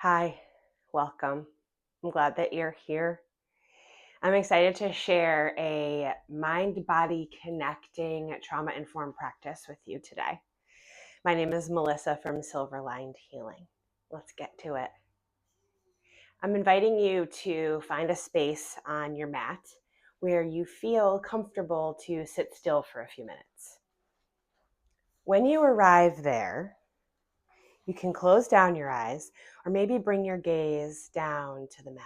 Hi, welcome. I'm glad that you're here. I'm excited to share a mind body connecting trauma informed practice with you today. My name is Melissa from Silverlined Healing. Let's get to it. I'm inviting you to find a space on your mat where you feel comfortable to sit still for a few minutes. When you arrive there, you can close down your eyes or maybe bring your gaze down to the mat.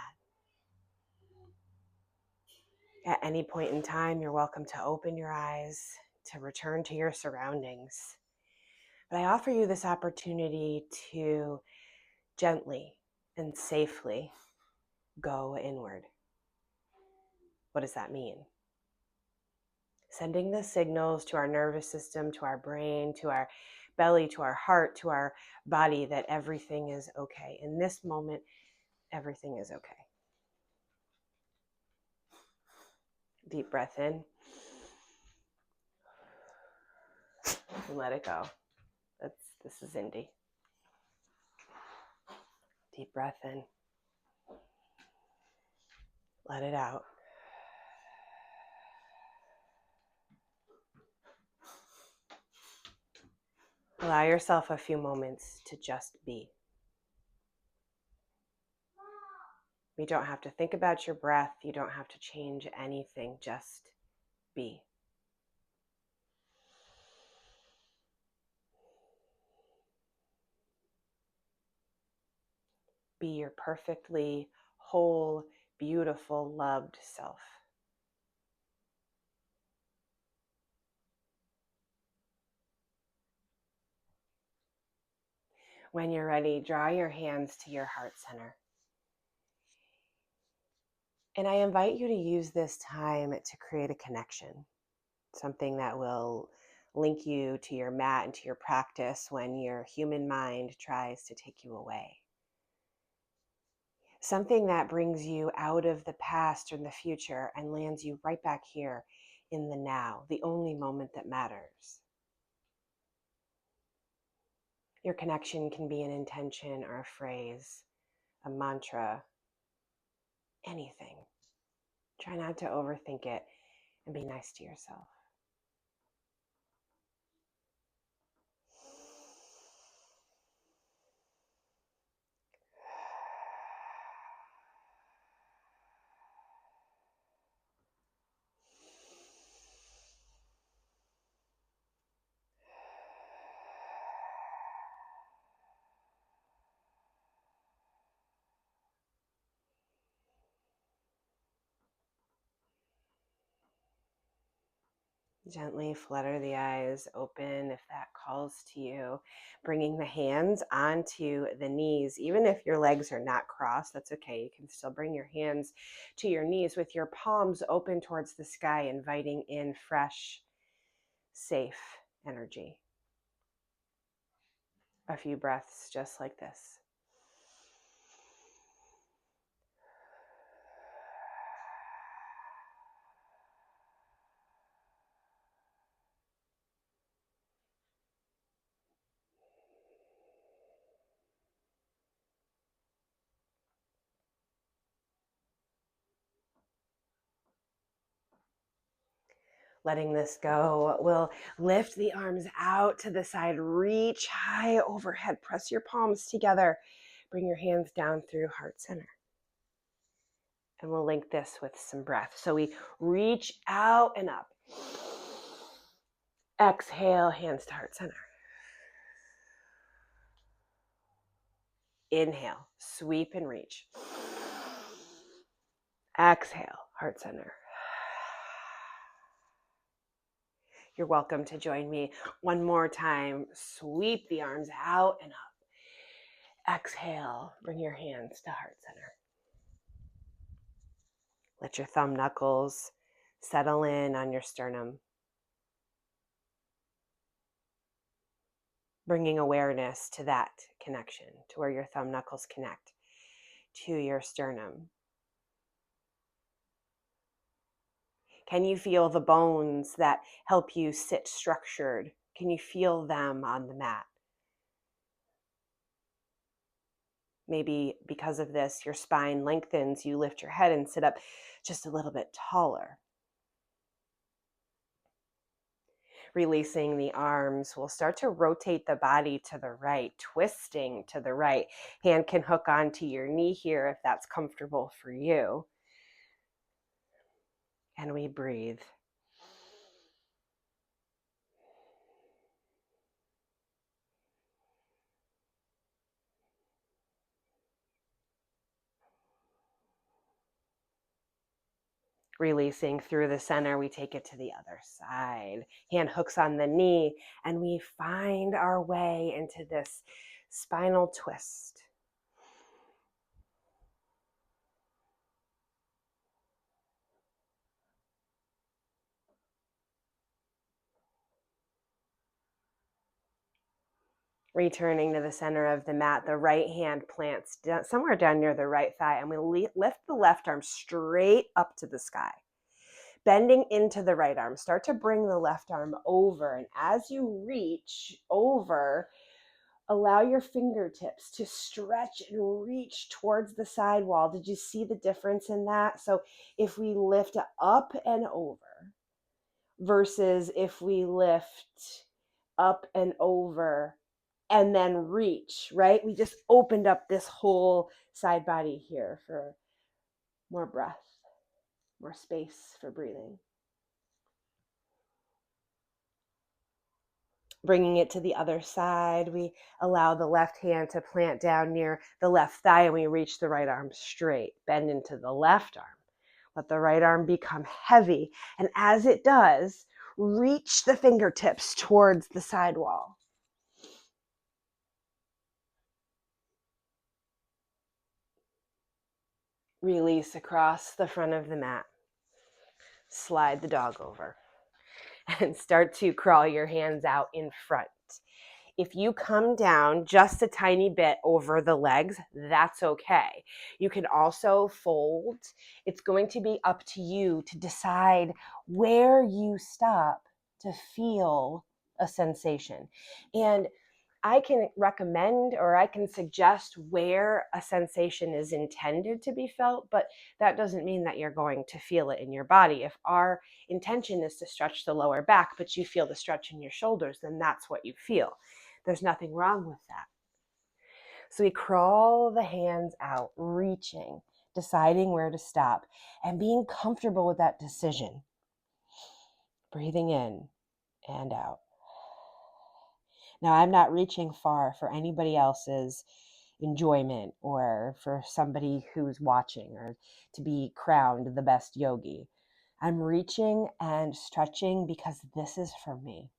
At any point in time, you're welcome to open your eyes, to return to your surroundings. But I offer you this opportunity to gently and safely go inward. What does that mean? Sending the signals to our nervous system, to our brain, to our belly, to our heart, to our body that everything is okay. In this moment, everything is okay. Deep breath in and let it go. This is Indy. Deep breath in. Let it out. Allow yourself a few moments to just be. You don't have to think about your breath. You don't have to change anything. Just be. Be your perfectly whole, beautiful, loved self. When you're ready, draw your hands to your heart center. And I invite you to use this time to create a connection, something that will link you to your mat and to your practice when your human mind tries to take you away. Something that brings you out of the past or the future and lands you right back here in the now, the only moment that matters. Your connection can be an intention or a phrase, a mantra, anything. Try not to overthink it and be nice to yourself. Gently flutter the eyes open if that calls to you. Bringing the hands onto the knees. Even if your legs are not crossed, that's okay. You can still bring your hands to your knees with your palms open towards the sky, inviting in fresh, safe energy. A few breaths just like this. Letting this go, we'll lift the arms out to the side, reach high overhead, press your palms together, bring your hands down through heart center. And we'll link this with some breath. So we reach out and up. Exhale, hands to heart center. Inhale, sweep and reach. Exhale, heart center. You're welcome to join me one more time. Sweep the arms out and up. Exhale, bring your hands to heart center. Let your thumb knuckles settle in on your sternum. Bringing awareness to that connection, to where your thumb knuckles connect to your sternum. Can you feel the bones that help you sit structured? Can you feel them on the mat? Maybe because of this, your spine lengthens, you lift your head and sit up just a little bit taller. Releasing the arms, we'll start to rotate the body to the right, twisting to the right. Hand can hook onto your knee here if that's comfortable for you. And we breathe. Releasing through the center, we take it to the other side. Hand hooks on the knee, and we find our way into this spinal twist. Returning to the center of the mat, the right hand plants somewhere down near the right thigh, and we lift the left arm straight up to the sky. Bending into the right arm, start to bring the left arm over, and as you reach over, allow your fingertips to stretch and reach towards the side wall. Did you see the difference in that? So if we lift up and over versus if we lift up and over and then reach, right? We just opened up this whole side body here for more breath, more space for breathing. Bringing it to the other side, we allow the left hand to plant down near the left thigh, and we reach the right arm straight. Bend into the left arm. Let the right arm become heavy, and as it does, reach the fingertips towards the side wall. Release across the front of the mat. Slide the dog over and start to crawl your hands out in front. If you come down just a tiny bit over the legs, that's okay. You can also fold. It's going to be up to you to decide where you stop to feel a sensation. And I can recommend or I can suggest where a sensation is intended to be felt, but that doesn't mean that you're going to feel it in your body. If our intention is to stretch the lower back, but you feel the stretch in your shoulders, then that's what you feel. There's nothing wrong with that. So we crawl the hands out, reaching, deciding where to stop, and being comfortable with that decision. Breathing in and out. Now, I'm not reaching far for anybody else's enjoyment or for somebody who's watching or to be crowned the best yogi. I'm reaching and stretching because this is for me.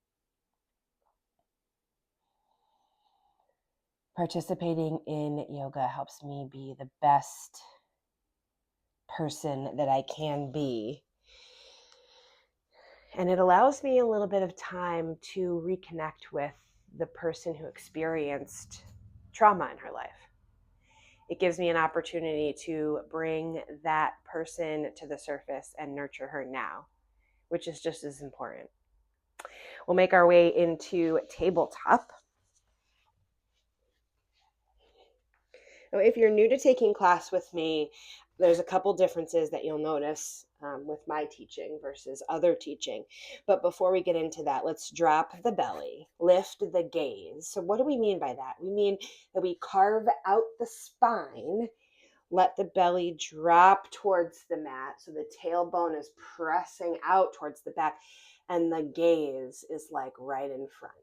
Participating in yoga helps me be the best person that I can be. And it allows me a little bit of time to reconnect with the person who experienced trauma in her life. It gives me an opportunity to bring that person to the surface and nurture her now, which is just as important. We'll make our way into tabletop. Now, if you're new to taking class with me, there's a couple differences that you'll notice with my teaching versus other teaching. But before we get into that, let's drop the belly, lift the gaze. So what do we mean by that? We mean that we carve out the spine, let the belly drop towards the mat. So the tailbone is pressing out towards the back and the gaze is like right in front.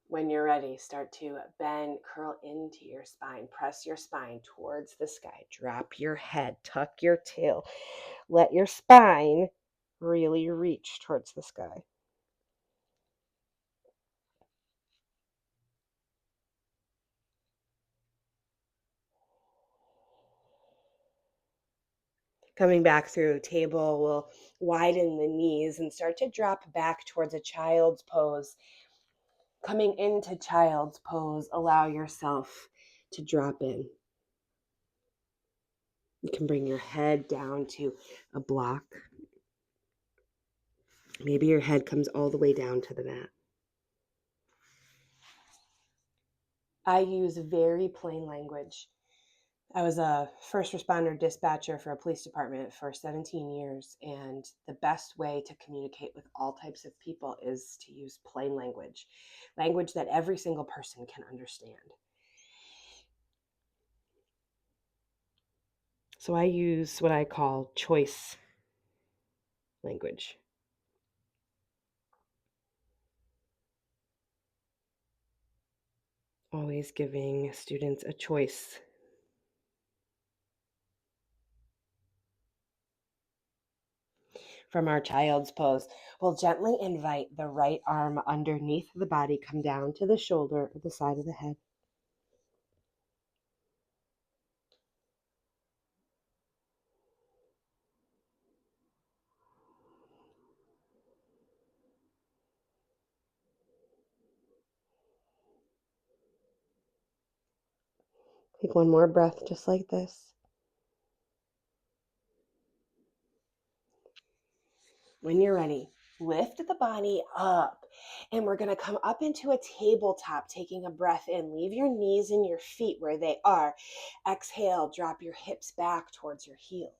When you're ready, start to bend, curl into your spine, press your spine towards the sky, drop your head, tuck your tail, let your spine really reach towards the sky. Coming back through table, we'll widen the knees and start to drop back towards a child's pose. Coming into child's pose, allow yourself to drop in. You can bring your head down to a block. Maybe your head comes all the way down to the mat. I use very plain language. I was a first responder dispatcher for a police department for 17 years, and the best way to communicate with all types of people is to use plain language, language that every single person can understand. So I use what I call choice language. Always giving students a choice. From our child's pose, we'll gently invite the right arm underneath the body, come down to the shoulder or the side of the head. Take one more breath just like this. When you're ready, lift the body up, and we're going to come up into a tabletop, taking a breath in. Leave your knees and your feet where they are. Exhale, drop your hips back towards your heels.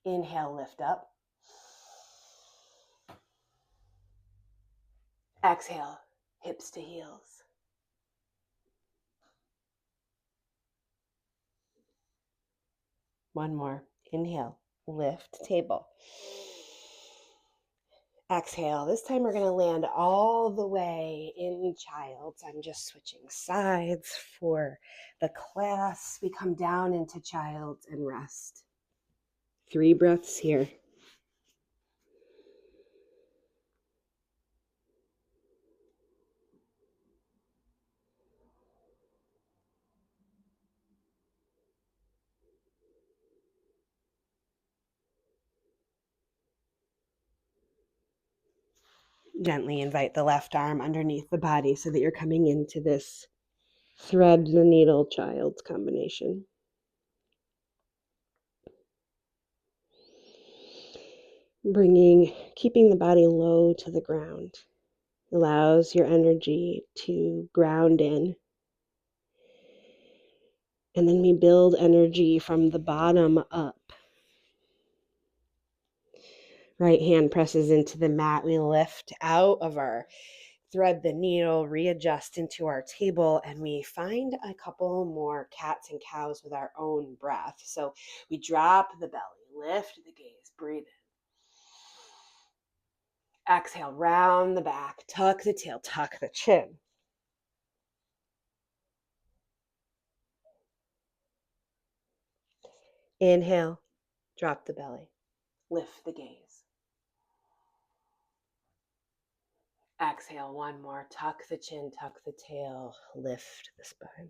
Inhale, lift up. Exhale, hips to heels. One more. Inhale, lift, table. Exhale. This time we're going to land all the way in child's. I'm just switching sides for the class. We come down into child's and rest. 3 breaths here. Gently invite the left arm underneath the body so that you're coming into this thread the needle child's combination. Keeping the body low to the ground allows your energy to ground in. And then we build energy from the bottom up. Right hand presses into the mat. We lift out of our thread the needle, readjust into our table, and we find a couple more cats and cows with our own breath. So we drop the belly, lift the gaze, breathe in. Exhale, round the back, tuck the tail, tuck the chin. Inhale, drop the belly, lift the gaze. Exhale, one more, tuck the chin, tuck the tail, lift the spine.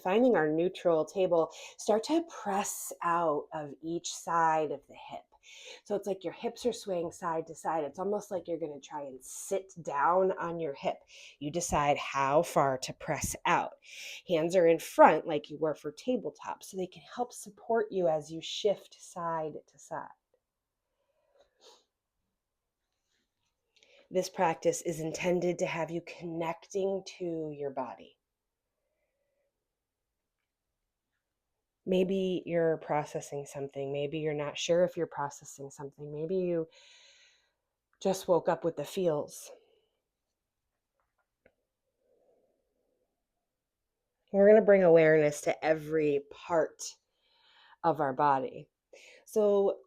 Finding our neutral table, start to press out of each side of the hip. So it's like your hips are swaying side to side. It's almost like you're going to try and sit down on your hip. You decide how far to press out. Hands are in front like you were for tabletop, so they can help support you as you shift side to side. This practice is intended to have you connecting to your body. Maybe you're processing something. Maybe you're not sure if you're processing something. Maybe you just woke up with the feels. We're going to bring awareness to every part of our body. So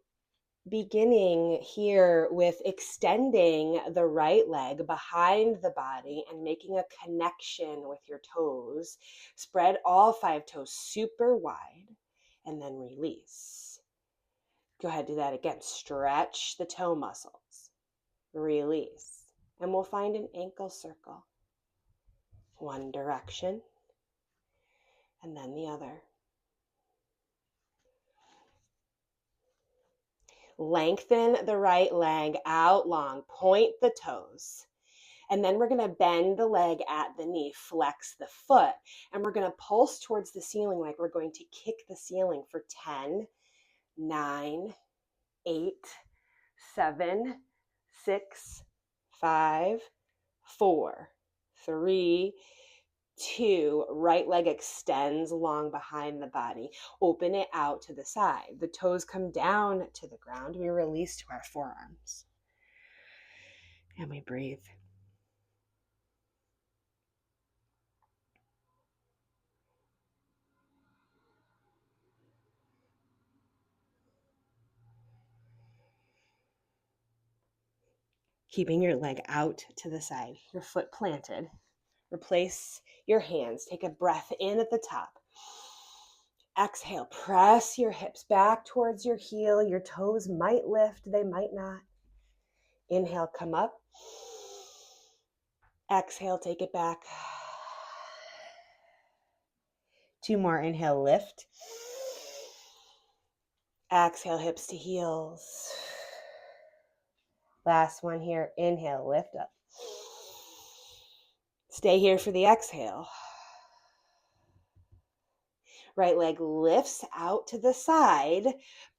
beginning here with extending the right leg behind the body and making a connection with your toes. Spread all 5 toes super wide and then release. Go ahead, do that again. Stretch the toe muscles. Release. And we'll find an ankle circle. One direction and then the other. Lengthen the right leg out long. Point the toes. And then we're going to bend the leg at the knee, flex the foot, and we're going to pulse towards the ceiling like we're going to kick the ceiling for 10, 9, 8, 7, 6, 5, 4, 3, 2. Right leg extends long behind the body. Open it out to the side. The toes come down to the ground. We release to our forearms. And we breathe. Keeping your leg out to the side, your foot planted. Replace your hands. Take a breath in at the top. Exhale, press your hips back towards your heel. Your toes might lift, they might not. Inhale, come up. Exhale, take it back. 2 more, inhale, lift. Exhale, hips to heels. Last one here, inhale, lift up. Stay here for the exhale. Right leg lifts out to the side,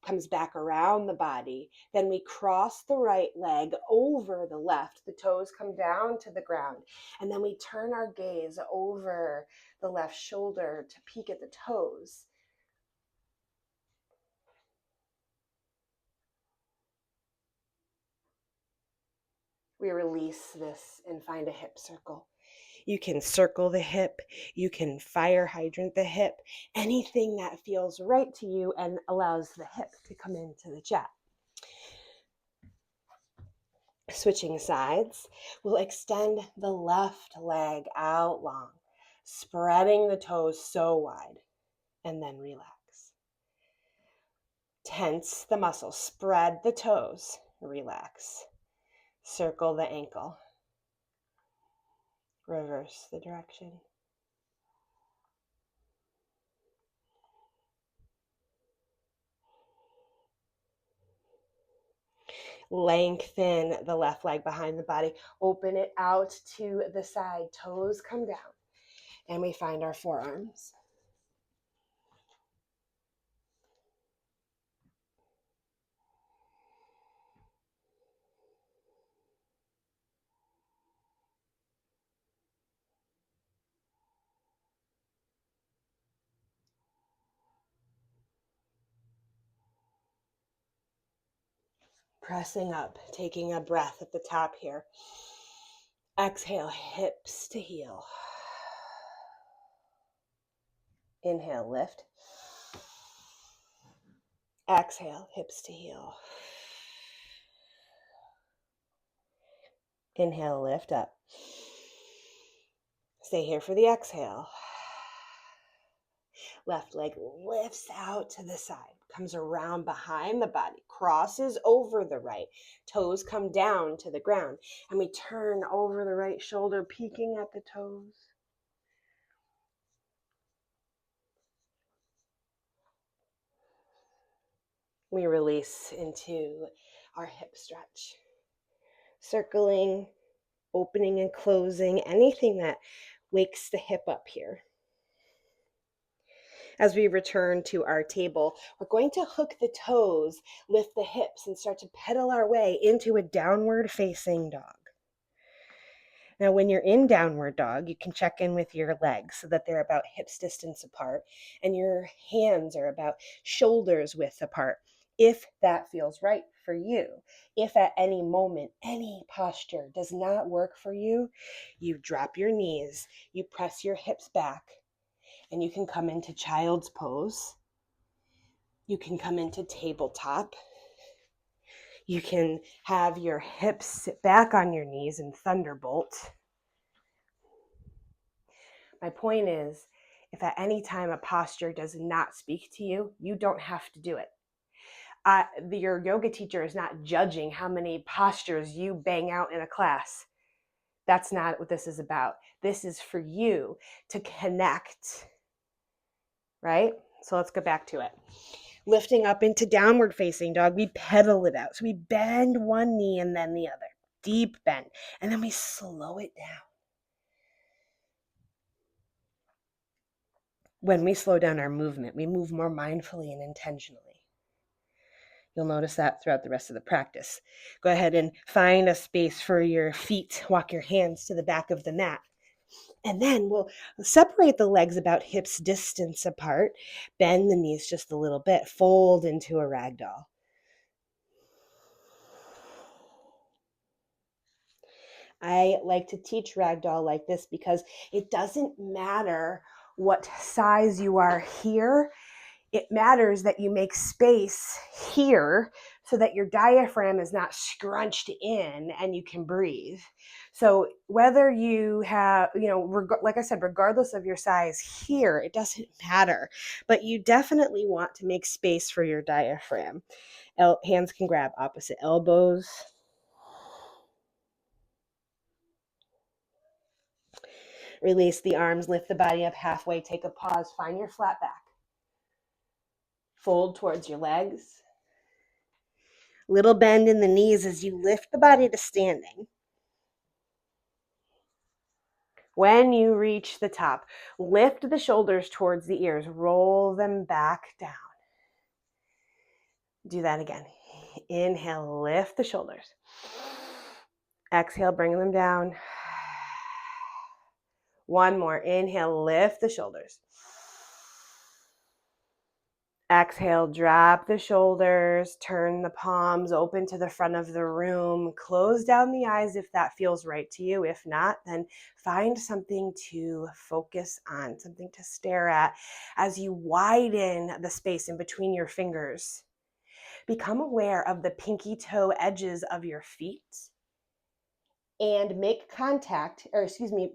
comes back around the body. Then we cross the right leg over the left. The toes come down to the ground. And then we turn our gaze over the left shoulder to peek at the toes. We release this and find a hip circle. You can circle the hip, you can fire hydrant the hip, anything that feels right to you and allows the hip to come into the chest. Switching sides, we'll extend the left leg out long, spreading the toes so wide, and then relax. Tense the muscles, spread the toes, relax. Circle the ankle. Reverse the direction. Lengthen the left leg behind the body. Open it out to the side. Toes come down. And we find our forearms. Pressing up, taking a breath at the top here. Exhale, hips to heel. Inhale, lift. Exhale, hips to heel. Inhale, lift up. Stay here for the exhale. Left leg lifts out to the side, comes around behind the body, crosses over the right. Toes come down to the ground, and we turn over the right shoulder, peeking at the toes. We release into our hip stretch. Circling, opening and closing, anything that wakes the hip up here. As we return to our table, we're going to hook the toes, lift the hips, and start to pedal our way into a downward facing dog. Now, when you're in downward dog, you can check in with your legs so that they're about hips distance apart, and your hands are about shoulders width apart, if that feels right for you. If at any moment, any posture does not work for you, you drop your knees, you press your hips back, and you can come into child's pose. You can come into tabletop. You can have your hips sit back on your knees in thunderbolt. My point is, if at any time a posture does not speak to you, you don't have to do it. Your yoga teacher is not judging how many postures you bang out in a class. That's not what this is about. This is for you to connect, right? So let's go back to it. Lifting up into downward facing dog, we pedal it out. So we bend one knee and then the other. deep bend, and then we slow it down. When we slow down our movement, we move more mindfully and intentionally. You'll notice that throughout the rest of the practice. Go ahead and find a space for your feet. Walk your hands to the back of the mat. And then we'll separate the legs about hips distance apart. Bend the knees just a little bit. Fold into a ragdoll. I like to teach ragdoll like this because it doesn't matter what size you are here. It matters that you make space here so that your diaphragm is not scrunched in and you can breathe. So whether you have, like I said, regardless of your size here, it doesn't matter. But you definitely want to make space for your diaphragm. Hands can grab opposite elbows. Release the arms, lift the body up halfway, take a pause, find your flat back. Fold towards your legs. Little bend in the knees as you lift the body to standing. When you reach the top, lift the shoulders towards the ears, roll them back down. Do that again. Inhale, lift the shoulders. Exhale, bring them down. One more. Inhale, lift the shoulders. Exhale, drop the shoulders, turn the palms open to the front of the room, close down the eyes if that feels right to you. If not, then find something to focus on, something to stare at as you widen the space in between your fingers. Become aware of the pinky toe edges of your feet and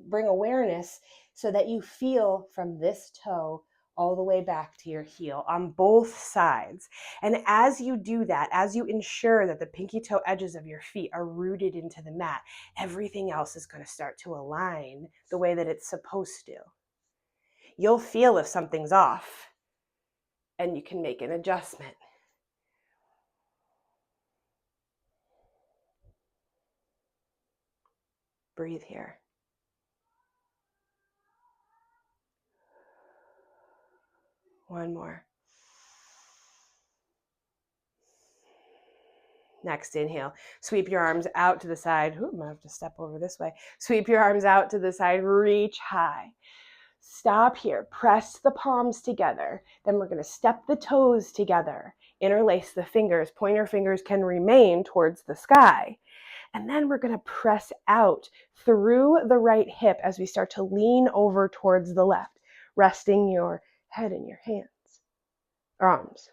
bring awareness so that you feel from this toe all the way back to your heel on both sides. And as you do that, as you ensure that the pinky toe edges of your feet are rooted into the mat, everything else is going to start to align the way that it's supposed to. You'll feel if something's off, and you can make an adjustment. Breathe here. One more. Next inhale, sweep your arms out to the side. Ooh, I'm gonna have to step over this way. Sweep your arms out to the side, reach high. Stop here, press the palms together. Then we're gonna step the toes together, interlace the fingers. Pointer fingers can remain towards the sky. And then we're gonna press out through the right hip as we start to lean over towards the left, resting your head in your hands, arms.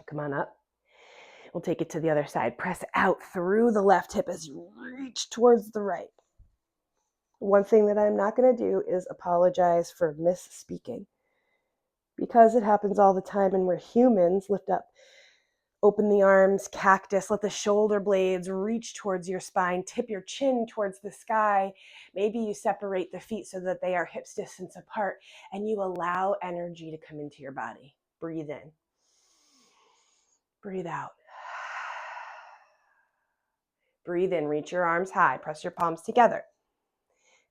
Come on up. We'll take it to the other side. Press out through the left hip as you reach towards the right. One thing that I'm not going to do is apologize for misspeaking because it happens all the time and we're humans. Lift up, open the arms, cactus, let the shoulder blades reach towards your spine, tip your chin towards the sky. Maybe you separate the feet so that they are hips distance apart and you allow energy to come into your body. Breathe in. Breathe out. Breathe in, reach your arms high, press your palms together.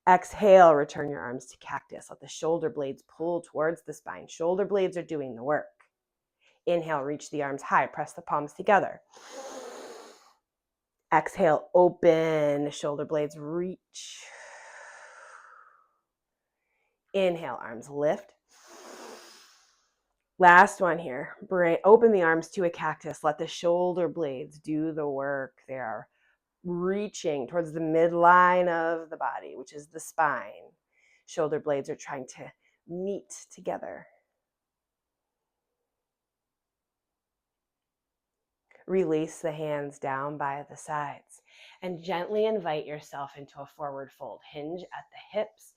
Exhale, return your arms to cactus. Let the shoulder blades pull towards the spine. Shoulder blades are doing the work. Inhale, reach the arms high, press the palms together. Exhale, open, shoulder blades reach. Inhale, arms lift. Last one here. Open the arms to a cactus. Let the shoulder blades do the work. They are reaching towards the midline of the body, which is the spine. Shoulder blades are trying to meet together. Release the hands down by the sides and gently invite yourself into a forward fold. Hinge at the hips.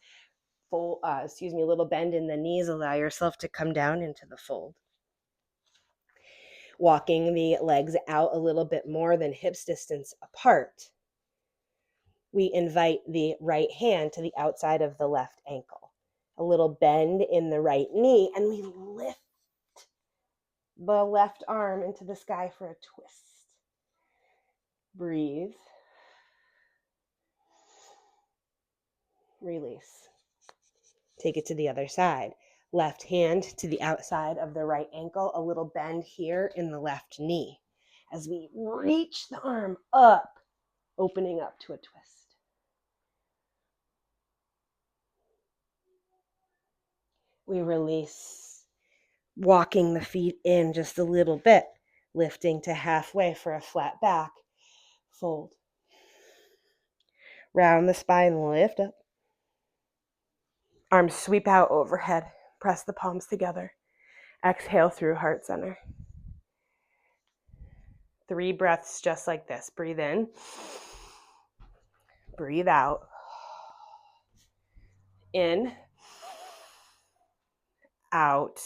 A little bend in the knees. Allow yourself to come down into the fold. Walking the legs out a little bit more than hips distance apart. We invite the right hand to the outside of the left ankle. A little bend in the right knee, and we lift the left arm into the sky for a twist. Breathe. Release. Take it to the other side. Left hand to the outside of the right ankle, a little bend here in the left knee as we reach the arm up, opening up to a twist. We release, walking the feet in just a little bit, lifting to halfway for a flat back. Fold. Round the spine, lift up. Arms sweep out overhead. Press the palms together. Exhale through heart center. 3 breaths just like this. Breathe in. Breathe out. In. Out.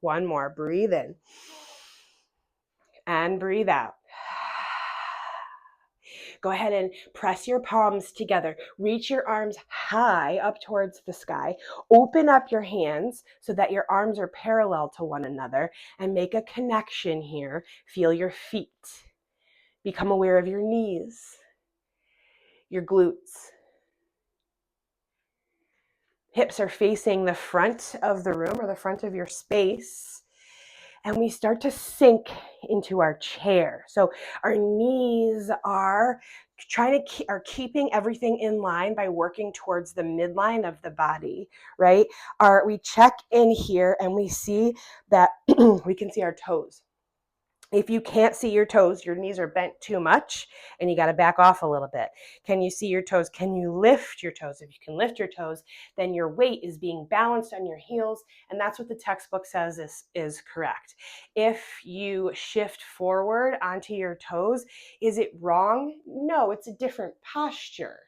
One more. Breathe in. And breathe out. Go ahead and press your palms together. Reach your arms high up towards the sky. Open up your hands so that your arms are parallel to one another and make a connection here. Feel your feet. Become aware of your knees, your glutes. Hips are facing the front of the room or the front of your space. And we start to sink into our chair. So our knees are keeping everything in line by working towards the midline of the body, right? We check in here and we see that we can see our toes. If you can't see your toes, your knees are bent too much and you got to back off a little bit. Can you see your toes? Can you lift your toes? If you can lift your toes, then your weight is being balanced on your heels, and that's what the textbook says is correct. If you shift forward onto your toes, is it wrong? No, it's a different posture.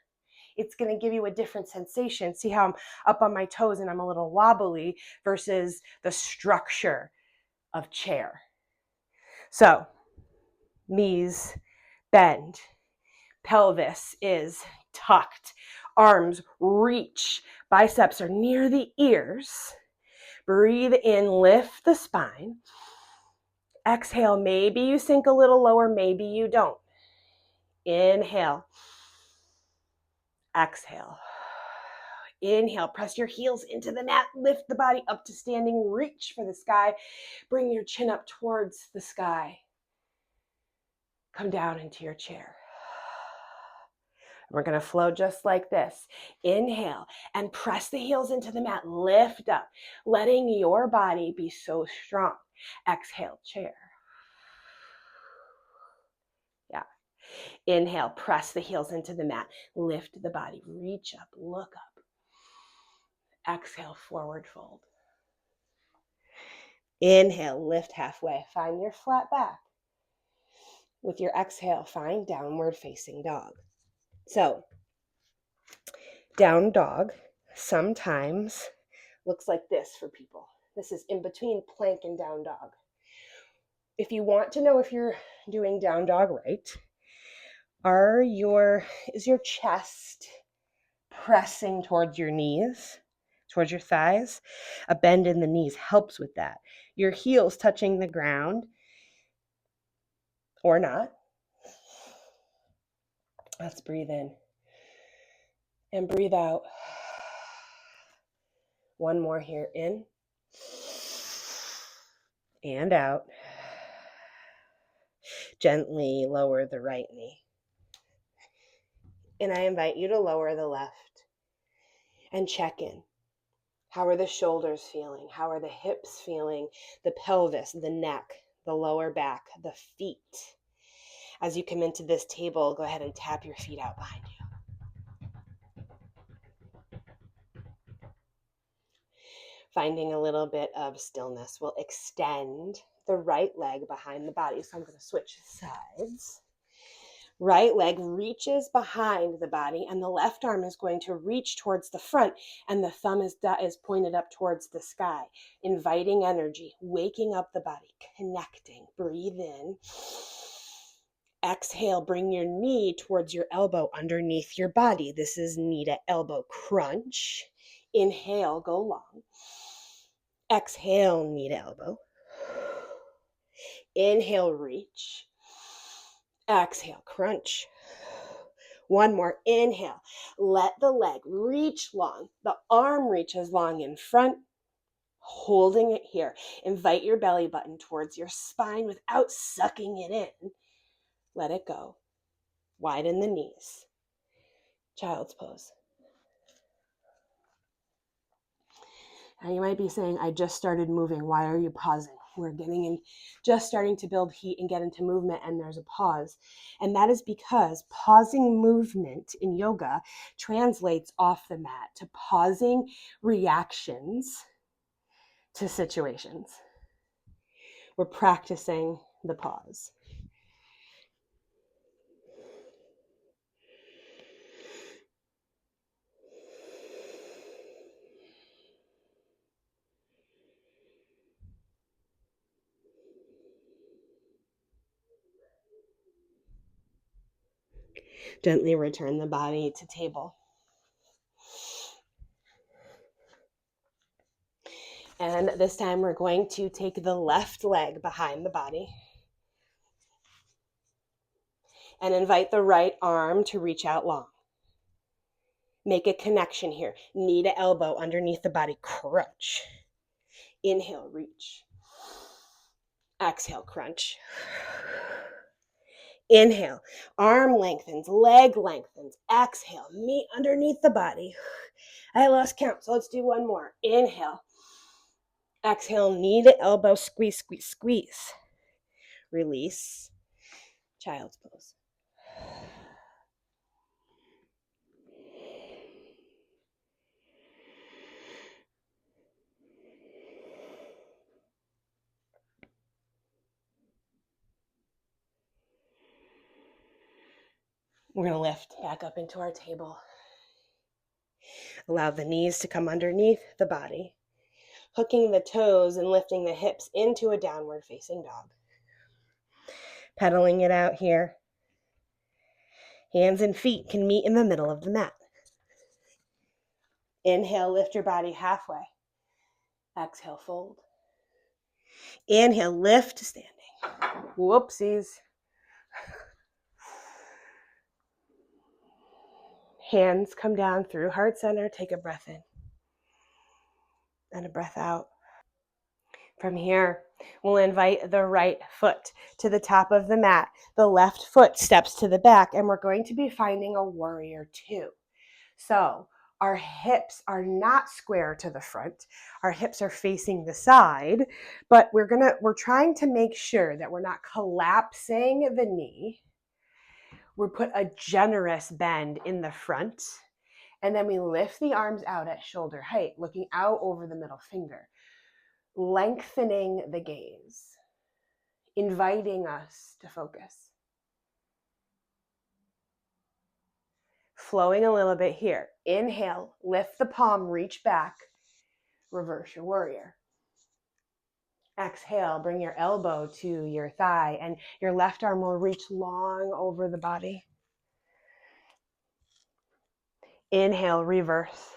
It's going to give you a different sensation. See how I'm up on my toes and I'm a little wobbly versus the structure of chair. So, knees bend, pelvis is tucked, arms reach, biceps are near the ears. Breathe in, lift the spine. Exhale, maybe you sink a little lower, maybe you don't. Inhale. Exhale. Inhale, press your heels into the mat, lift the body up to standing, reach for the sky, bring your chin up towards the sky. Come down into your chair. We're going to flow just like this. Inhale and press the heels into the mat, lift up, letting your body be so strong. Exhale, chair. Yeah. Inhale, press the heels into the mat, lift the body, reach up, look up. Exhale, forward fold. Inhale, lift halfway, find your flat back. With your exhale, find downward facing dog. So, down dog sometimes looks like this for people. This is in between plank and down dog. If you want to know if you're doing down dog right, is your chest pressing towards your knees, towards your thighs? A bend in the knees helps with that. Your heels touching the ground or not. Let's breathe in and breathe out. One more here, in and out. Gently lower the right knee. And I invite you to lower the left and check in. How are the shoulders feeling? How are the hips feeling? The pelvis, the neck, the lower back, the feet. As you come into this table, go ahead and tap your feet out behind you. Finding a little bit of stillness, we'll extend the right leg behind the body. So I'm going to switch sides. Right leg reaches behind the body and the left arm is going to reach towards the front and the thumb is pointed up towards the sky, inviting energy, waking up the body, connecting. Breathe in. Exhale, bring your knee towards your elbow underneath your body. This is knee to elbow crunch. Inhale, go long. Exhale, knee to elbow. Inhale, reach. Exhale, crunch. One more. Inhale. Let the leg reach long. The arm reaches long in front. Holding it here. Invite your belly button towards your spine without sucking it in. Let it go. Widen the knees. Child's pose. Now you might be saying, I just started moving. Why are you pausing? We're getting in, just starting to build heat and get into movement, and there's a pause. And that is because pausing movement in yoga translates off the mat to pausing reactions to situations. We're practicing the pause. Gently return the body to table. And this time we're going to take the left leg behind the body and invite the right arm to reach out long. Make a connection here. Knee to elbow underneath the body, crunch. Inhale, reach. Exhale, crunch. Inhale, arm lengthens, leg lengthens. Exhale, meet underneath the body. I lost count, so let's do one more. Inhale. Exhale, knee to elbow, squeeze, squeeze, squeeze. Release. Child's pose. We're going to lift back up into our table. Allow the knees to come underneath the body, hooking the toes and lifting the hips into a downward facing dog. Pedaling it out here. Hands and feet can meet in the middle of the mat. Inhale, lift your body halfway. Exhale, fold. Inhale, lift to standing. Whoopsies. Hands come down through heart center. Take a breath in and a breath out. From here, we'll invite the right foot to the top of the mat. The left foot steps to the back, and we're going to be finding a warrior two. So our hips are not square to the front. Our hips are facing the side, but we're trying to make sure that we're not collapsing the knee. We put a generous bend in the front, and then we lift the arms out at shoulder height, looking out over the middle finger, lengthening the gaze, inviting us to focus. Flowing a little bit here. Inhale, lift the palm, reach back, reverse your warrior. Exhale, bring your elbow to your thigh, and your left arm will reach long over the body. Inhale, reverse.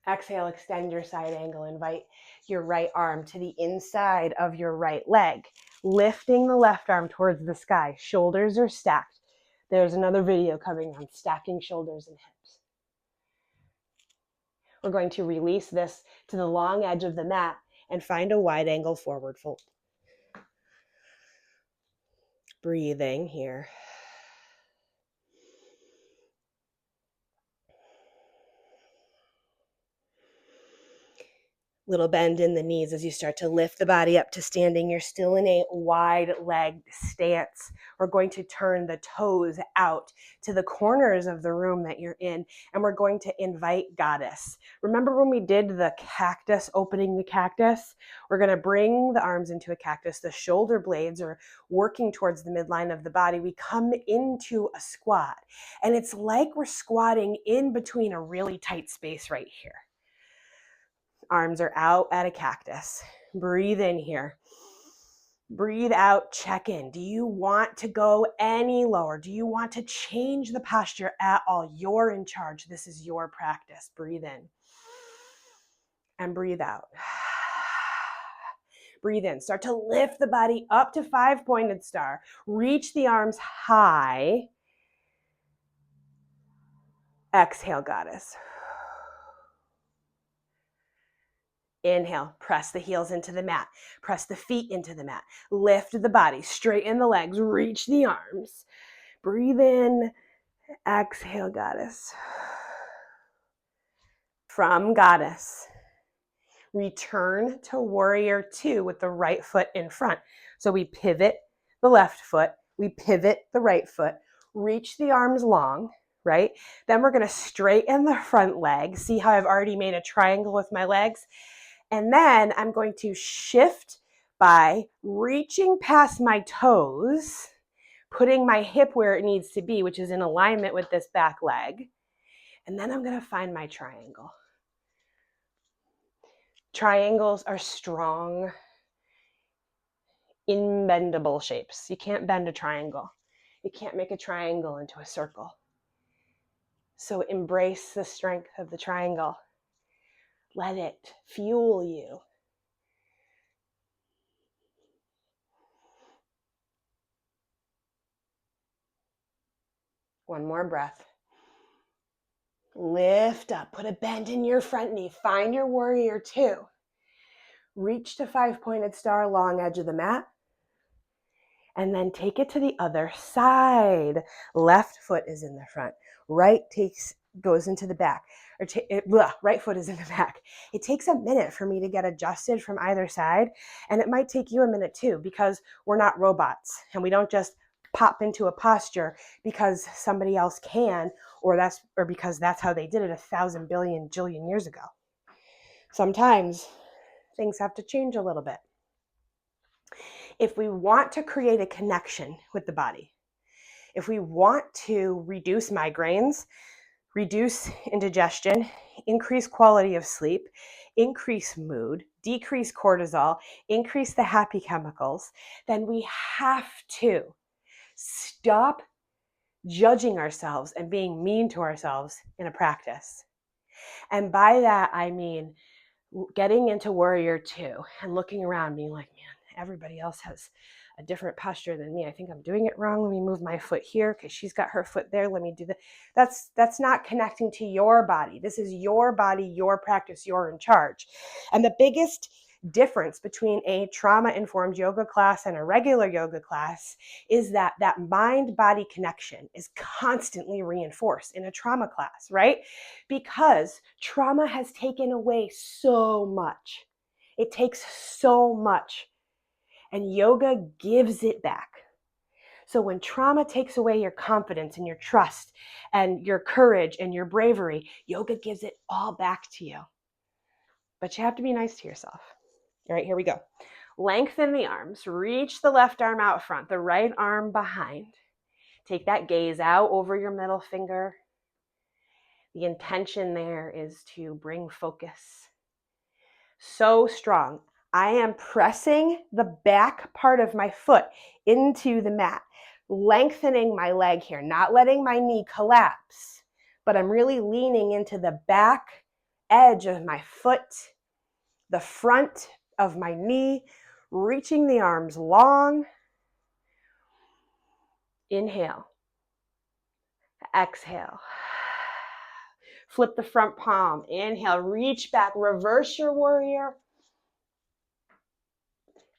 Exhale, extend your side angle. Invite your right arm to the inside of your right leg, lifting the left arm towards the sky. Shoulders are stacked. There's another video coming on stacking shoulders and hips. We're going to release this to the long edge of the mat and find a wide angle forward fold. Breathing here. Little bend in the knees as you start to lift the body up to standing. You're still in a wide-legged stance. We're going to turn the toes out to the corners of the room that you're in, and we're going to invite goddess. Remember when we did the cactus, opening the cactus? We're going to bring the arms into a cactus. The shoulder blades are working towards the midline of the body. We come into a squat, and it's like we're squatting in between a really tight space right here. Arms are out at a cactus. Breathe in here. Breathe out, check in. Do you want to go any lower? Do you want to change the posture at all? You're in charge. This is your practice. Breathe in and breathe out. Breathe in. Start to lift the body up to 5-pointed star. Reach the arms high. Exhale, goddess. Inhale, press the heels into the mat. Press the feet into the mat. Lift the body, straighten the legs, reach the arms. Breathe in. Exhale, goddess. From goddess, return to warrior two with the right foot in front. So we pivot the left foot, we pivot the right foot, reach the arms long, right? Then we're going to straighten the front leg. See how I've already made a triangle with my legs? And then I'm going to shift by reaching past my toes, putting my hip where it needs to be, which is in alignment with this back leg. And then I'm going to find my triangle. Triangles are strong, unbendable shapes. You can't bend a triangle. You can't make a triangle into a circle. So embrace the strength of the triangle. Let it fuel you. One more breath. Lift up. Put a bend in your front knee. Find your warrior two. Reach to 5-pointed star, long edge of the mat. And then take it to the other side. Left foot is in the front. Right goes into the back. Right foot is in the back. It takes a minute for me to get adjusted from either side. And it might take you a minute too, because we're not robots. And we don't just pop into a posture because somebody else can, or because that's how they did it 1,000 billion jillion years ago. Sometimes things have to change a little bit. If we want to create a connection with the body, if we want to reduce migraines, reduce indigestion, increase quality of sleep, increase mood, decrease cortisol, increase the happy chemicals, then we have to stop judging ourselves and being mean to ourselves in a practice. And by that, I mean getting into warrior two and looking around being like, man, everybody else has a different posture than me. I think I'm doing it wrong. Let me move my foot here because she's got her foot there. Let me do that. That's not connecting to your body. This is your body, your practice, you're in charge. And the biggest difference between a trauma-informed yoga class and a regular yoga class is that mind-body connection is constantly reinforced in a trauma class, right? Because trauma has taken away so much. It takes so much, and yoga gives it back. So when trauma takes away your confidence and your trust and your courage and your bravery, yoga gives it all back to you. But you have to be nice to yourself. All right, here we go. Lengthen the arms. Reach the left arm out front, the right arm behind. Take that gaze out over your middle finger. The intention there is to bring focus. So strong. I am pressing the back part of my foot into the mat, lengthening my leg here, not letting my knee collapse, but I'm really leaning into the back edge of my foot, the front of my knee, reaching the arms long. Inhale. Exhale. Flip the front palm. Inhale, reach back, reverse your warrior.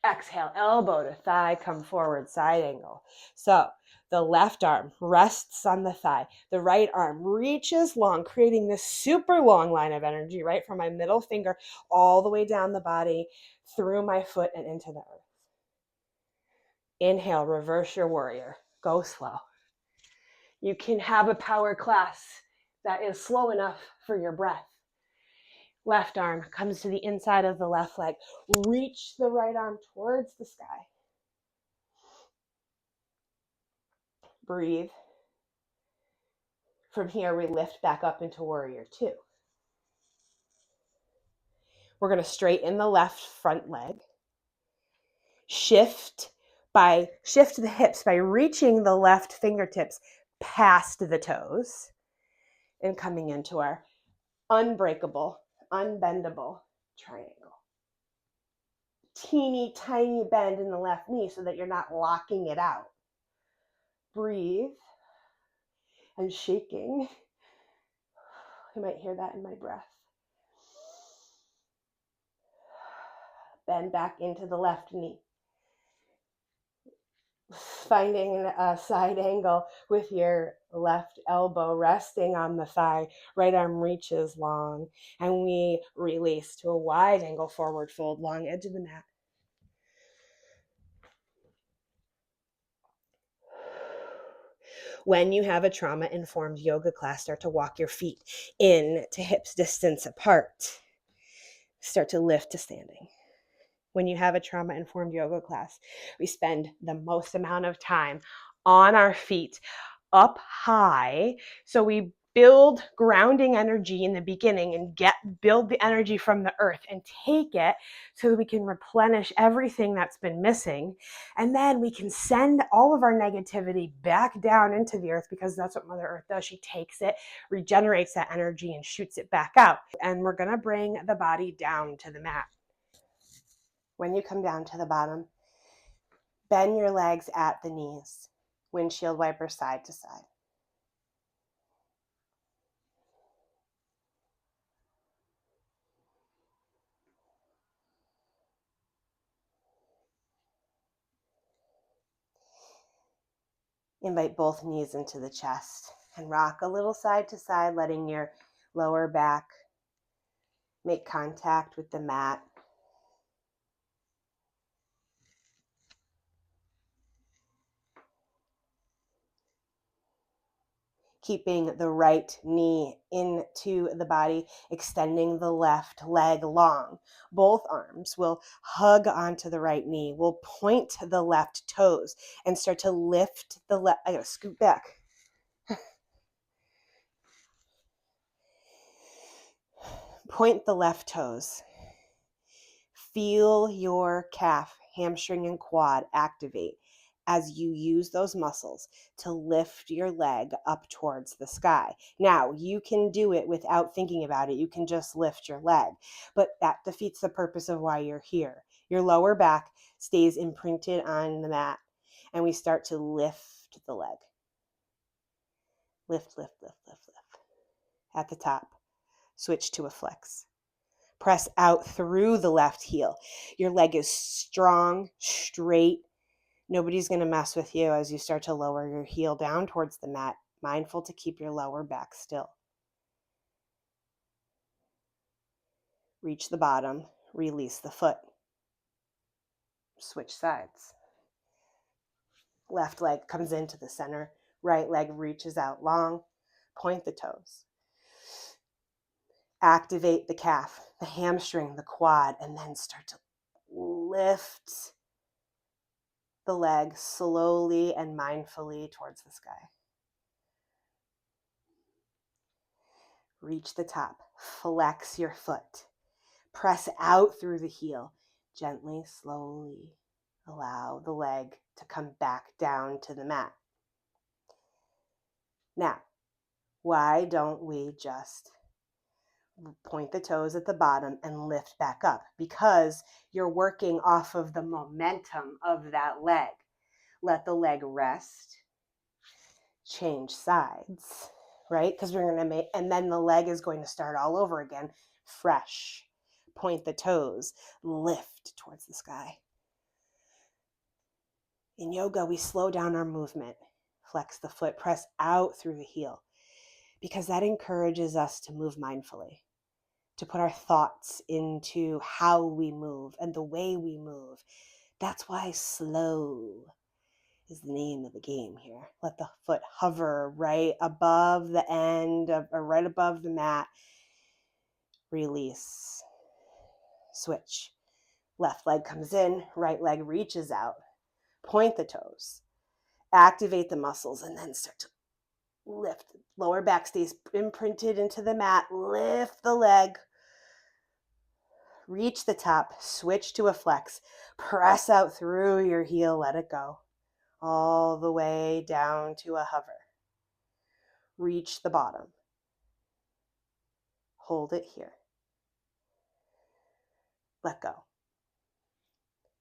Exhale, elbow to thigh, come forward, side angle. So the left arm rests on the thigh. The right arm reaches long, creating this super long line of energy, right from my middle finger all the way down the body, through my foot and into the earth. Inhale, reverse your warrior. Go slow. You can have a power class that is slow enough for your breath. Left arm comes to the inside of the left leg. Reach the right arm towards the sky. Breathe. From here, we lift back up into warrior two. We're going to straighten the left front leg. Shift the hips by reaching the left fingertips past the toes and coming into our unbreakable, unbendable triangle. teeny tiny bend in the left knee so that you're not locking it out. Breathe. And shaking. You might hear that in my breath. Bend back into the left knee. Finding a side angle with your left elbow resting on the thigh. Right arm reaches long. And we release to a wide angle forward fold, long edge of the mat. When you have a trauma-informed yoga class, start to walk your feet in to hips distance apart. Start to lift to standing. When you have a trauma-informed yoga class, we spend the most amount of time on our feet up high. So we build grounding energy in the beginning and build the energy from the earth and take it so that we can replenish everything that's been missing. And then we can send all of our negativity back down into the earth, because that's what Mother Earth does. She takes it, regenerates that energy, and shoots it back out. And we're going to bring the body down to the mat. When you come down to the bottom, bend your legs at the knees, windshield wiper side to side. Invite both knees into the chest and rock a little side to side, letting your lower back make contact with the mat. Keeping the right knee into the body, extending the left leg long. Both arms will hug onto the right knee. We'll point the left toes and start to lift the left. I gotta scoot back. Point the left toes. Feel your calf, hamstring, and quad activate as you use those muscles to lift your leg up towards the sky. Now, you can do it without thinking about it. You can just lift your leg, but that defeats the purpose of why you're here. Your lower back stays imprinted on the mat, and we start to lift the leg. Lift, lift, lift, lift, lift. At the top, switch to a flex. Press out through the left heel. Your leg is strong, straight. Nobody's going to mess with you as you start to lower your heel down towards the mat, mindful to keep your lower back still. Reach the bottom, release the foot. Switch sides. Left leg comes into the center, right leg reaches out long. Point the toes. Activate the calf, the hamstring, the quad, and then start to lift the leg slowly and mindfully towards the sky. Reach the top, flex your foot, press out through the heel, gently, slowly allow the leg to come back down to the mat. Now, why don't we just point the toes at the bottom and lift back up? Because you're working off of the momentum of that leg. Let the leg rest, change sides, right? Because we're going to and then the leg is going to start all over again, fresh. Point the toes, lift towards the sky. In yoga, we slow down our movement, flex the foot, press out through the heel, because that encourages us to move mindfully, to put our thoughts into how we move and the way we move. That's why slow is the name of the game here. Let the foot hover right above the end of, or right above the mat. Release. Switch. Left leg comes in, right leg reaches out. Point the toes. Activate the muscles and then start to lift. Lower back stays imprinted into the mat. Lift the leg. Reach the top. Switch to a flex. Press out through your heel. Let it go. All the way down to a hover. Reach the bottom. Hold it here. Let go.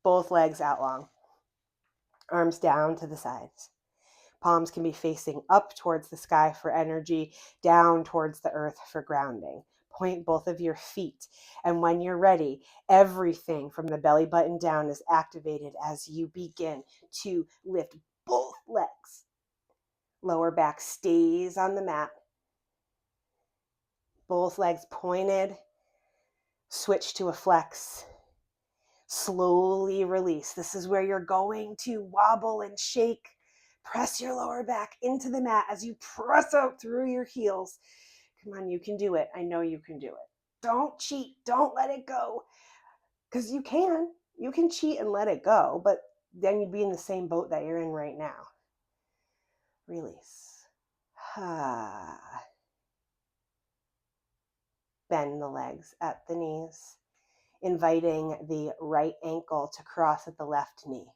Both legs out long. Arms down to the sides. Palms can be facing up towards the sky for energy, down towards the earth for grounding. Point both of your feet. And when you're ready, everything from the belly button down is activated as you begin to lift both legs. Lower back stays on the mat. Both legs pointed. Switch to a flex. Slowly release. This is where you're going to wobble and shake. Press your lower back into the mat as you press out through your heels. Come on, you can do it. I know you can do it. Don't cheat. Don't let it go. Because you can. You can cheat and let it go, but then you'd be in the same boat that you're in right now. Release. Bend the legs at the knees, inviting the right ankle to cross at the left knee.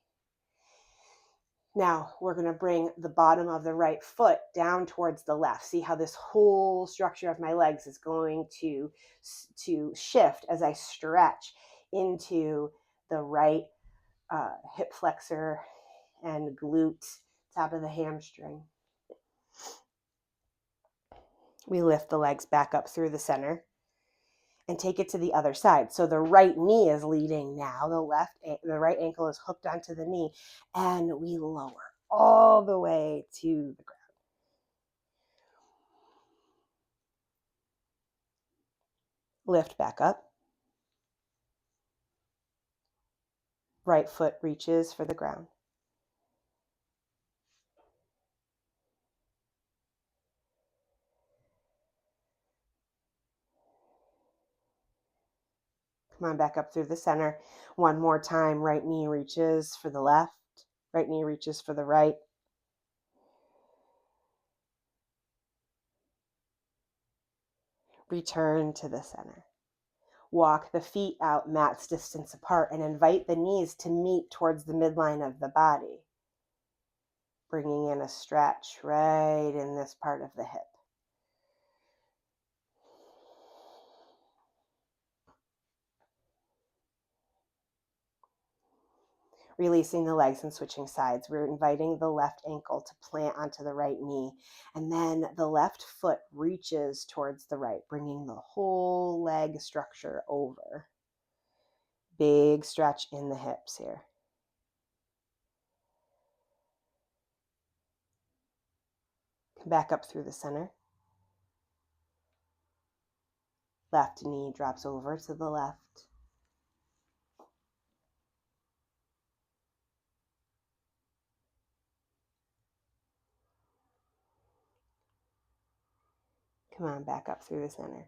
Now we're going to bring the bottom of the right foot down towards the left. See how this whole structure of my legs is going to shift as I stretch into the right hip flexor and glute, top of the hamstring. We lift the legs back up through the center and take it to the other side. So the right knee is leading now. The right ankle is hooked onto the knee, and we lower all the way to the ground. Lift back up. Right foot reaches for the ground. Come on back up through the center. One more time. Right knee reaches for the left. Right knee reaches for the right. Return to the center. Walk the feet out mat's distance apart and invite the knees to meet towards the midline of the body. Bringing in a stretch right in this part of the hip. Releasing the legs and switching sides. We're inviting the left ankle to plant onto the right knee. And then the left foot reaches towards the right, bringing the whole leg structure over. Big stretch in the hips here. Come back up through the center. Left knee drops over to the left. Come on, back up through the center.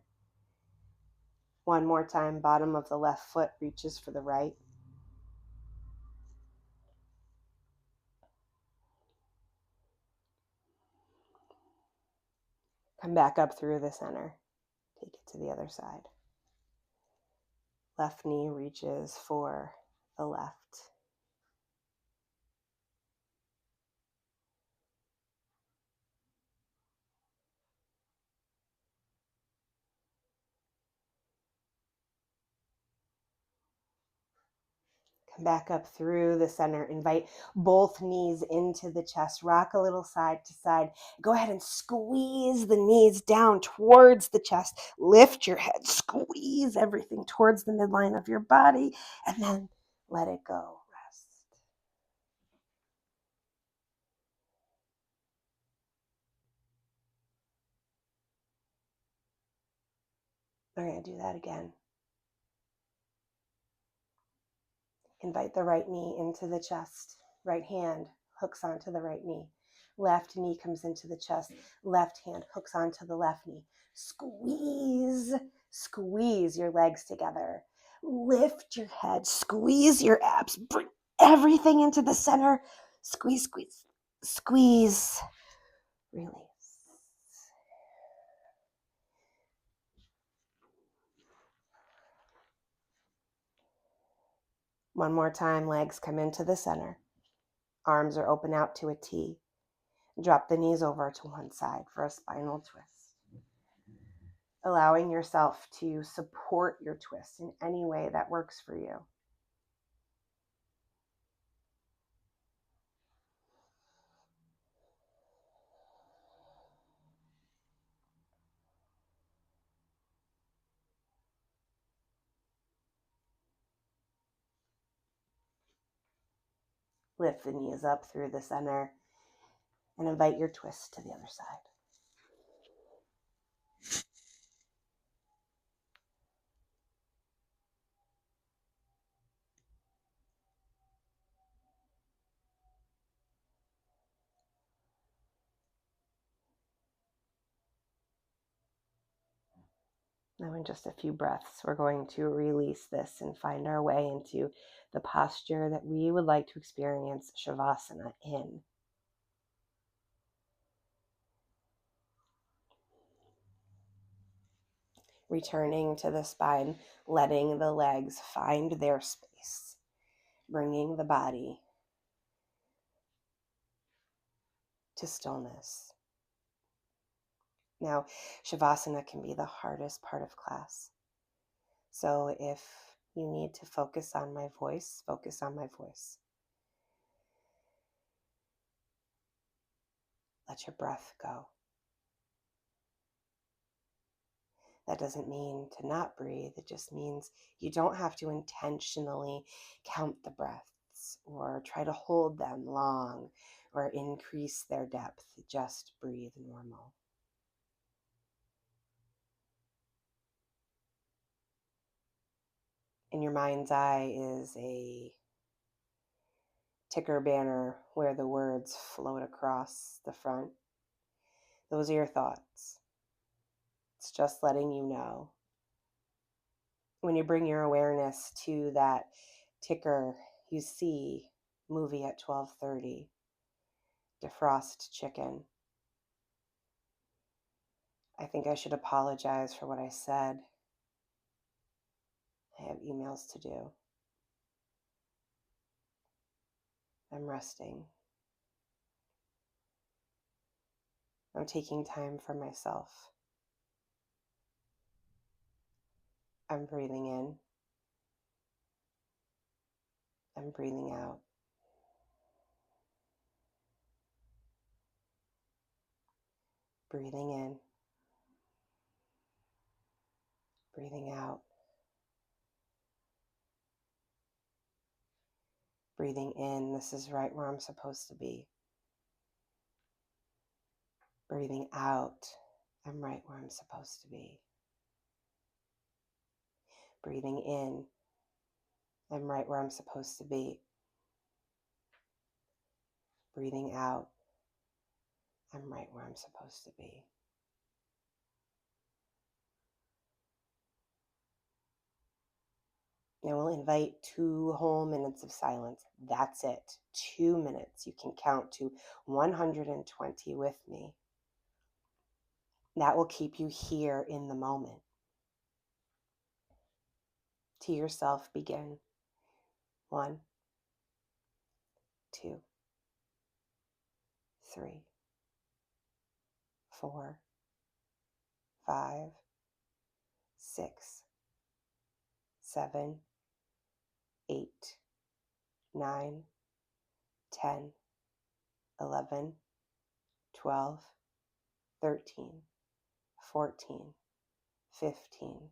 One more time, bottom of the left foot reaches for the right. Come back up through the center. Take it to the other side. Left knee reaches for the left. Come back up through the center. Invite both knees into the chest. Rock a little side to side. Go ahead and squeeze the knees down towards the chest. Lift your head. Squeeze everything towards the midline of your body. And then let it go. Rest. We're going to do that again. Invite the right knee into the chest. Right hand hooks onto the right knee. Left knee comes into the chest. Left hand hooks onto the left knee. Squeeze, squeeze your legs together. Lift your head. Squeeze your abs. Bring everything into the center. Squeeze, squeeze, squeeze. Release. One more time, legs come into the center. Arms are open out to a T. Drop the knees over to one side for a spinal twist. Allowing yourself to support your twist in any way that works for you. Lift the knees up through the center and invite your twist to the other side. Now in just a few breaths, we're going to release this and find our way into the posture that we would like to experience Shavasana in. Returning to the spine, letting the legs find their space, bringing the body to stillness. Now, Shavasana can be the hardest part of class. So if you need to focus on my voice, focus on my voice. Let your breath go. That doesn't mean to not breathe. It just means you don't have to intentionally count the breaths or try to hold them long or increase their depth. Just breathe normal. In your mind's eye is a ticker banner where the words float across the front. Those are your thoughts. It's just letting you know. When you bring your awareness to that ticker, you see movie at 12:30, defrost chicken. I think I should apologize for what I said. I have emails to do. I'm resting. I'm taking time for myself. I'm breathing in. I'm breathing out. Breathing in. Breathing out. Breathing in, this is right where I'm supposed to be. Breathing out, I'm right where I'm supposed to be. Breathing in, I'm right where I'm supposed to be. Breathing out, I'm right where I'm supposed to be. Now we'll invite 2 whole minutes of silence. That's it. 2 minutes. You can count to 120 with me. That will keep you here in the moment. To yourself, begin. 1, 2, 3, 4, 5, 6, 7, 8, 9, 10, 11, 12, 13, 14, 15,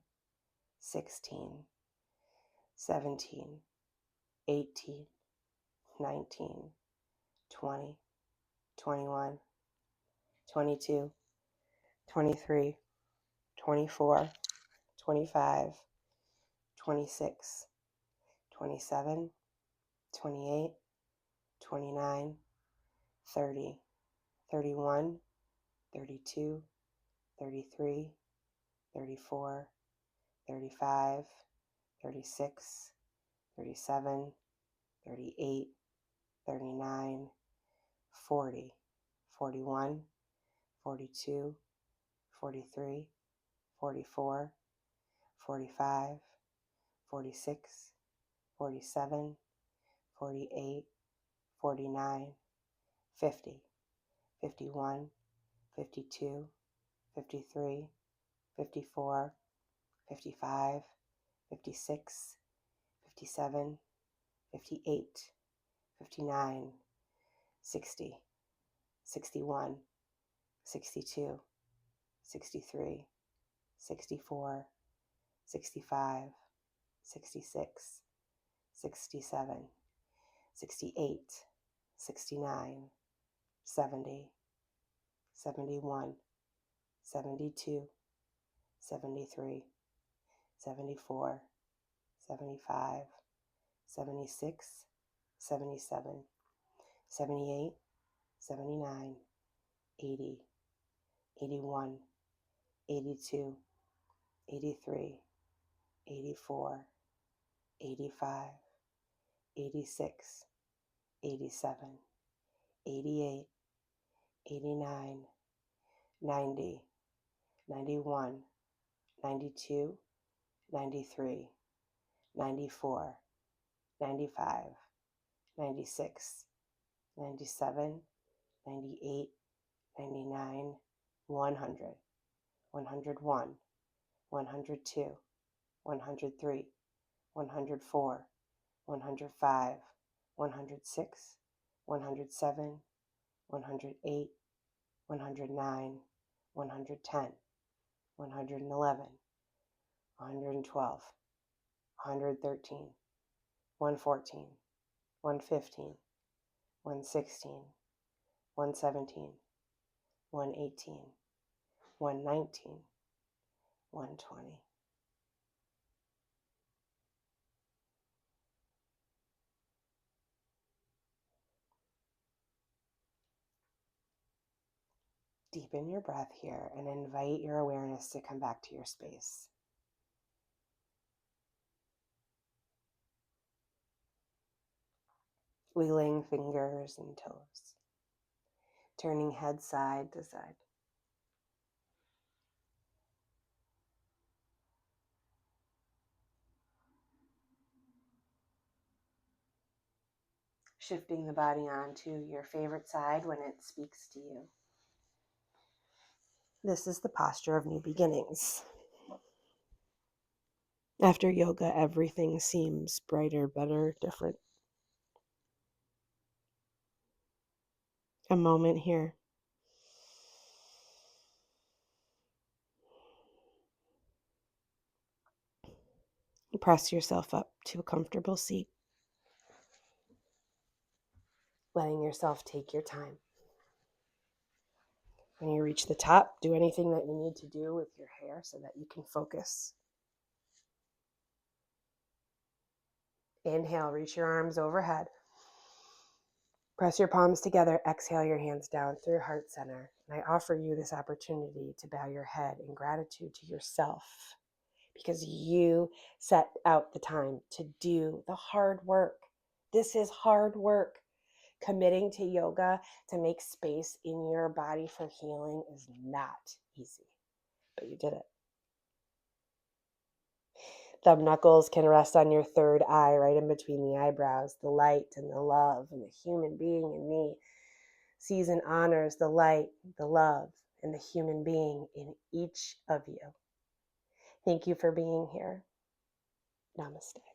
16, 17, 18, 19, 20, 21, 22, 23, 24, 25, 26, 27, 28, 29, 30, 31, 32, 33, 34, 35, 36, 37, 38, 39, 40, 41, 42, 43, 44, 45, 46, 47, 48, 49, 50, 51, 52, 53, 54, 55, 56, 57, 58, 59, 60, 61, 62, 63, 64, 65, 66, 67, 68, 69, 70, 71, 72, 73, 74, 75, 76, 77, 78, 79, 80, 81, 82, 83, 84, 85, 86, 87, 88, 89, 90, 91, 92, 93, 94, 95, 96, 97, 98, 99, 100, 101, 102, 103, 104, 105, 106, 107, 108, 109, 110, 111, 112, 113, 114, 115, 116, 117, 118, 119, 120. Deepen your breath here and invite your awareness to come back to your space. Wiggling fingers and toes, turning head side to side. Shifting the body onto your favorite side when it speaks to you. This is the posture of new beginnings. After yoga, everything seems brighter, better, different. A moment here. Press yourself up to a comfortable seat, letting yourself take your time. When you reach the top, do anything that you need to do with your hair so that you can focus. Inhale, reach your arms overhead. Press your palms together. Exhale your hands down through heart center. And I offer you this opportunity to bow your head in gratitude to yourself because you set out the time to do the hard work. This is hard work. Committing to yoga to make space in your body for healing is not easy, but you did it. Thumb knuckles can rest on your third eye, right in between the eyebrows. The light and the love and the human being in me sees and honors the light, the love, and the human being in each of you. Thank you for being here. Namaste.